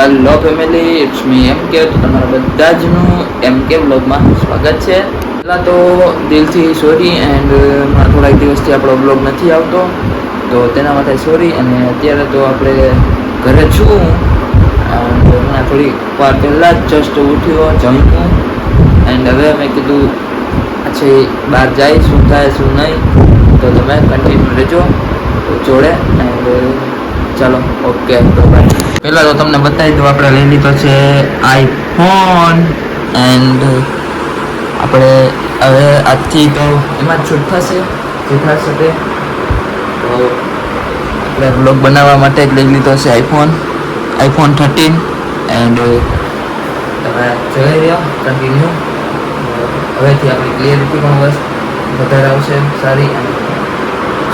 Hello family, it's મી એમ કે. તો તમારા બધા જનું એમ કે બ્લોગમાં સ્વાગત છે. પહેલાં તો દિલથી સોરી એન્ડ થોડાક દિવસથી આપણો બ્લોગ નથી આવતો, તો તેના માટે સોરી. અને અત્યારે તો આપણે ઘરે છું એન્ડ હમણાં થોડી વાર પહેલાં જ જસ્ટ ઉઠ્યો, જમ્યું એન્ડ હવે મેં કીધું પછી બહાર જાય શું થાય શું નહીં, તો તમે કન્ટિન્યુ રહેજો જોડે. એન્ડ ચાલો ઓકે, તો બાય. પહેલાં તો તમને બતાવી દઉં, આપણે લઈ લીધો છે આઈફોન એન્ડ આપણે હવે આજથી તો એમાં જ શૂટ થશે જે થશે તે. તો આપણે બ્લોગ બનાવવા માટે જ લઈ લીધો છે આઈફોન 13 એન્ડ તમે જોઈ રહ્યા કન્ટિન્યુ. હવેથી આપણી ક્લિયરિટી પણ વધારે આવશે સારી, અને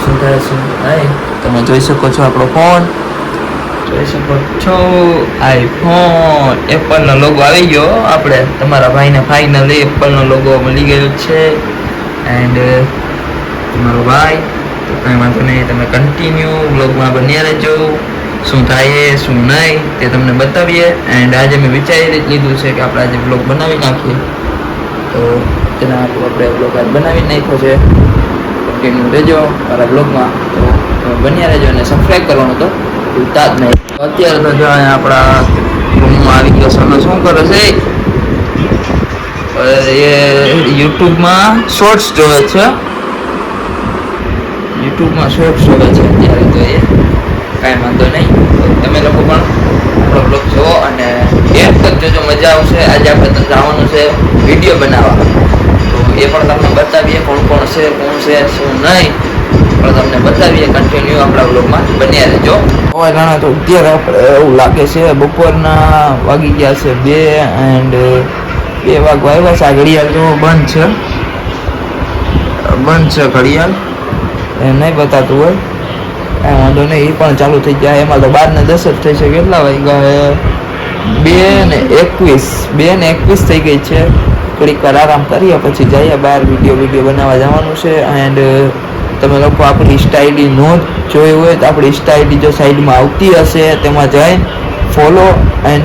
શું થાય શું નહીં તમે જોઈ શકો છો. આપણો ફોન જોઈ શકો છો, આઈફોન એપલનો લોગો આવી ગયો. આપણે તમારા ભાઈને ફાઇનલી એપલનો લોગો મળી ગયો છે એન્ડ તમારો ભાઈ. તો કંઈ વાંધો નહીં, તમે કન્ટિન્યુ બ્લોગમાં બન્યા રહેજો. શું થાય શું નહીં તે તમને બતાવીએ. એન્ડ આજે મેં વિચારી લીધું છે કે આપણે આજે બ્લોગ બનાવી નાખીએ, તો તેના આપણે બ્લોગ આજ બનાવી નાખ્યો છે. કન્ટિન્યુ રહેજો મારા બ્લોગમાં, તો બન્યા રહેજો અને સબસ્ક્રાઈબ કરવાનું તો ભૂલતા જ નહીં. અત્યારે તો જો અહીંયા આપણા રૂમમાં આવી ગયો સોનો. શું કરે છે એ? યુટ્યુબમાં શોર્ટ્સ જોવે છે, યુટ્યુબમાં શોર્ટ્સ જોવે છે અત્યારે. તો એ કાંઈ વાંધો નહીં, તમે લોકો પણ આપણો બ્લોગ જુઓ અને એડ કરજો, જો મજા આવશે. આજે આપણે તો જવાનું છે વિડીયો બનાવવા, તો એ પણ તમને બતાવીએ કોણ કોણ છે શું નહીં પણ તમને બતાવીએ. કન્ટિન્યુ આપણા બ્લોગમાં બન્યા રહેજો. હવે ઘણા તો અત્યારે આપણે એવું લાગે છે બપોરના વાગી ગયા છે 2 એન્ડ 2 વાગવા આવ્યા છે. આ ઘડિયાળ જો બંધ છે ઘડિયાળ, એ નહીં બતાતું હોય કાંઈ વાંધો નહીં, એ પણ ચાલુ થઈ જાય. એમાં તો 12 ને 10 જ થઈ છે. કેટલા વાગ્યા? 2 ને 21 થઈ ગઈ છે. થોડીક વાર આરામ કરીએ પછી જઈએ બહાર વિડીયો બનાવવા જવાનું છે. એન્ડ તમે લોકો આપણી ઇન્સ્ટા આઈડી નો જોઈ હોય તો આપણી ઇન્સ્ટા આઈડી જો સાઈડમાં આવતી હશે તેમાં જઈને ફોલો એન્ડ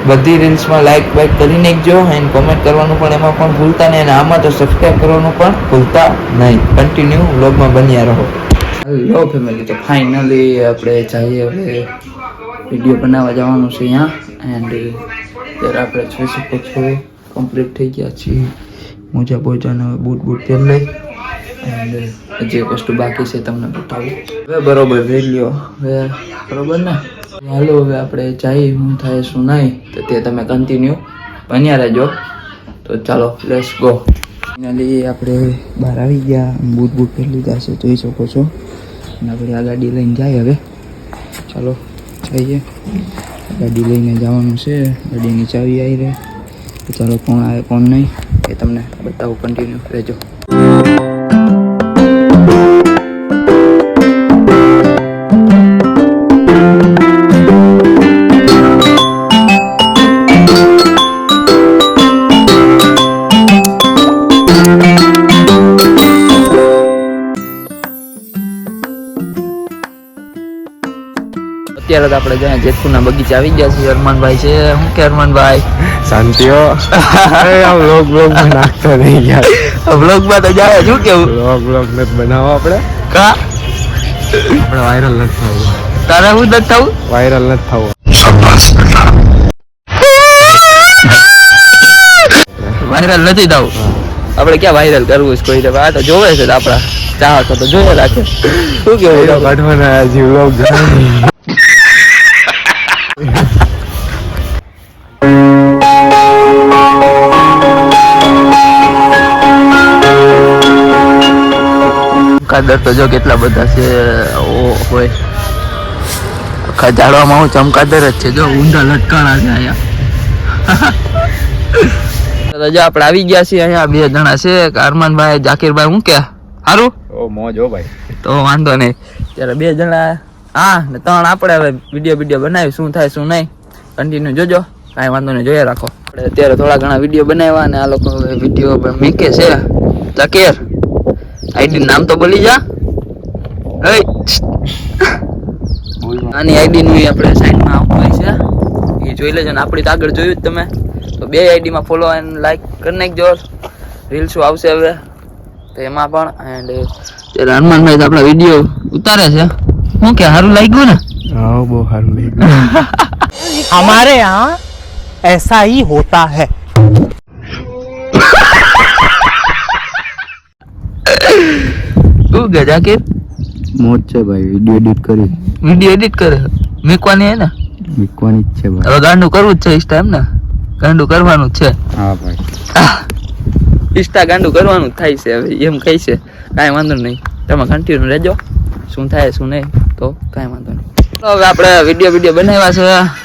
બધી રીલ્સમાં લાઈક કરી નાખજો. એન્ડ કોમેન્ટ કરવાનું પણ એમાં પણ ભૂલતા નહીં, અને આમાં તો સબસ્ક્રાઈબ કરવાનું પણ ભૂલતા નહીં. કન્ટિન્યુ વ્લોગમાં બન્યા રહો. હેલો ફેમિલી, તો ફાઇનલી આપણે જઈએ હવે વિડીયો બનાવવા જવાનું છે અહીંયા. એન્ડ ત્યારે આપણે જોઈ શકો છો કમ્પ્લીટ થઈ ગયા છીએ. મોજા બોજાને બૂટ પહેરી લઈ એન્ડ જે વસ્તુ બાકી છે તમને બતાવું. હવે બરોબર જોઈ લ્યો હવે, બરોબર ને? હાલો હવે આપણે જઈએ, શું થાય શું નહીં તો તે તમે કન્ટિન્યુ બન્યા રહેજો. તો ચાલો લેટ્સ ગો. ફાઇનલી આપણે બહાર આવી ગયા, બૂટ પહેરી લીધા છે જોઈ શકો છો. અને આપણે આ ગાડી લઈને જાય હવે. ચાલો જઈએ, ગાડી લઈને જવાનું છે. ગાડીની ચાવી આવી રહે, તો ચાલો કોણ આવે કોણ નહીં એ તમને બતાવું. કન્ટિન્યુ રહેજો. અત્યારે તો આપણે જ્યાં જેતપુરના બગીચા આવી ગયા છીએ. અરમાનભાઈ છે. શું કે અરમાનભાઈ? શાંતિઓ. બ્લોગ નાખતો નહીં યાર. બ્લોગમાં તો જાય. શું કેવું? બ્લોગ નથી બનાવો આપણે. કા આપણે વાયરલ નથી થવું. તારે શું નથી થવું? વાયરલ નથી થવું. વાયરલ નથી થવું. આપણે ક્યાં વાયરલ કરવું છે કોઈ? આ તો જોવે છે આપણા ચાહકો તો જોવે રાખે. શું કેવું? કાઢવાના હજી બ્લોગ ચમકાદર તો જો કેટલા બધા છે હોય. આખા ઝાડવામાં હું ચમકાદર જ છે. જો ઊંડા લટકાણા છે અહીંયા. જો આપણે આવી ગયા છીએ અહીંયા. 2 જણા છે, અરમાનભાઈ જાકીરભાઈ. હું કે સારું મોજ હો ભાઈ. તો વાંધો નહીં. ત્યારે 2 જણા હા ને 3 આપણે હવે વિડીયો બનાવી. શું થાય શું નહીં કન્ટિન્યુ જોજો, કાંઈ વાંધો નહીં, જોયા રાખો. આપણે અત્યારે થોડા ઘણા વિડીયો બનાવ્યા અને આ લોકો વિડીયો મેકે છે. જાકીર આઈડી નામ તો બોલી જા. આની આઈડી નું આપણે સાઈડમાં આવતું હોય છે, એ જોઈ લેજો ને આપણી તો આગળ જોયું જ તમે, તો 2 આઈડીમાં ફોલો એન્ડ લાઈક કરી નાખજો. રીલ્સો આવશે હવે તો એમાં પણ. એન્ડ ત્યારે હનુમાનભાઈ તો આપણા વિડીયો ઉતારે છે. શું કે સારું લાગ્યું ને? हाँ वो हर हमारे यहाँ ऐसा ही होता है. શું કે જાકીર? મોજ છે ભાઈ, વિડીયો એડિટ કરે મૂકવાની હે ને? મૂકવાની જ છે ભાઈ. હવે ગાંડું કરવું જ છે ઇન્સ્ટા એમ ને? ગાંડું કરવાનું જ છે. હા ભાઈ, ઇન્સ્ટા ગાંડું કરવાનું જ થાય છે હવે, એમ કહી છે. કાંઈ વાંધો નહીં, તમે કન્ટિન્યુ રહેજો. શું થાય શું નહીં તો કાંઈ વાંધો નહીં. તો હવે આપણે વિડીયો બનાવ્યા છે.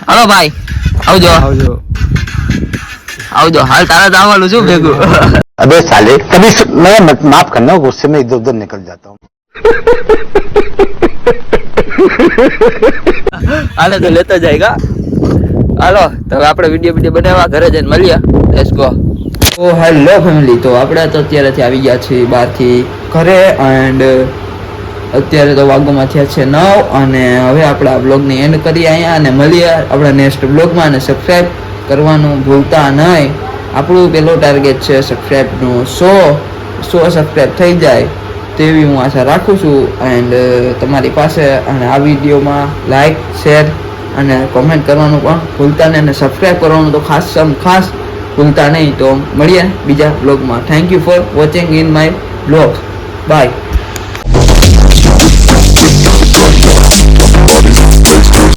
હાલો ભાઈ આવજો હાલ તારે તો આવવાનું શું ભેગું? अबे साले कभी मैं माफ करना, गुस्से में इधर उधर निकल जाता हूँ. હાલે તો લેતો જાયગા. હાલો તો હવે આપણે વિડીયો બનાવવા ઘરે જઈને મળીએ. Let's go. તો હેલો ફેમિલી, તો આપણે તો અત્યારેથી આવી ગયા છીએ બહારથી ઘરે. એન્ડ અત્યારે તો વાગોમાં થયા છે 9 અને હવે આપણે આ બ્લોગની એન્ડ કરીએ અહીંયા અને મળીએ આપણા નેક્સ્ટ બ્લોગમાં. અને સબસ્ક્રાઈબ કરવાનું ભૂલતા નહીં. આપણું પેલો ટાર્ગેટ છે સબસ્ક્રાઈબનું 100 સબસ્ક્રાઈબ થઈ જાય તેવી હું આશા રાખું છું. એન્ડ તમારી પાસે અને આ વિડીયોમાં લાઈક શેર અને કોમેન્ટ કરવાનું પણ ભૂલતા નહીં અને સબસ્ક્રાઈબ કરવાનું તો ખાસ ભૂલતા નહીં. તો મળીએ બીજા બ્લોગમાં. Thank you for watching in my blog. By.